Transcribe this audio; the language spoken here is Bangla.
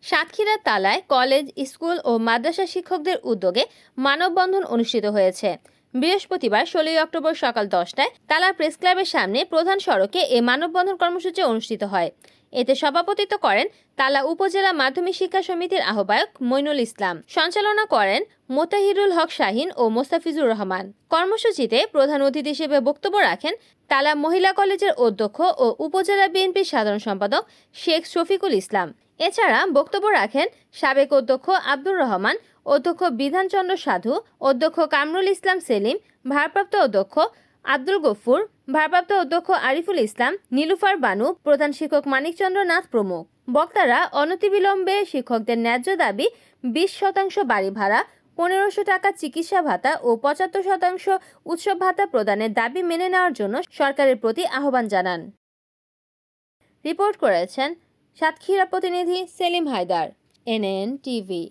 সাতক্ষীরার তালায় কলেজ, স্কুল ও মাদ্রাসা শিক্ষকদের উদ্যোগে মানববন্ধন অনুষ্ঠিত হয়েছে। বৃহস্পতিবার 16 অক্টোবর সকাল 10টায় তালা প্রেস ক্লাবের সামনে প্রধান সড়কে এ মানববন্ধন কর্মসূচি অনুষ্ঠিত হয়। এতে সভাপতিত্ব করেন তালা উপজেলা মাধ্যমিক শিক্ষা সমিতির আহ্বায়ক মইনুল ইসলাম, সঞ্চালনা করেন মোতাহিরুল হক শাহিন ও মোস্তাফিজুর রহমান। কর্মসূচিতে প্রধান অতিথি হিসেবে বক্তব্য রাখেন তালা মহিলা কলেজের অধ্যক্ষ ও উপজেলা বিএনপির সাধারণ সম্পাদক শেখ শফিকুল ইসলাম। এছাড়া বক্তব্য রাখেন সাবেক অধ্যক্ষ আব্দুর রহমান, অধ্যক্ষ বিধানচন্দ্র সাধু, অধ্যক্ষ কামরুল ইসলাম সেলিম, ভারপ্রাপ্ত অধ্যক্ষ আব্দুল গফুর, ভারপ্রাপ্ত অধ্যক্ষ আরিফুল ইসলাম, নীলুফার বানু, প্রধান শিক্ষক মানিকচন্দ্র নাথ প্রমুখ। বক্তারা অনতিবিলম্বে শিক্ষকদের ন্যায্য দাবি 20% বাড়ি ভাড়া, 1500 টাকা চিকিৎসা ভাতা ও 75% উৎসব ভাতা প্রদানের দাবি মেনে নেওয়ার জন্য সরকারের প্রতি আহ্বান জানান। রিপোর্ট করেছেন সাতক্ষীরা প্রতিনিধি সেলিম হায়দার, NN টিভি।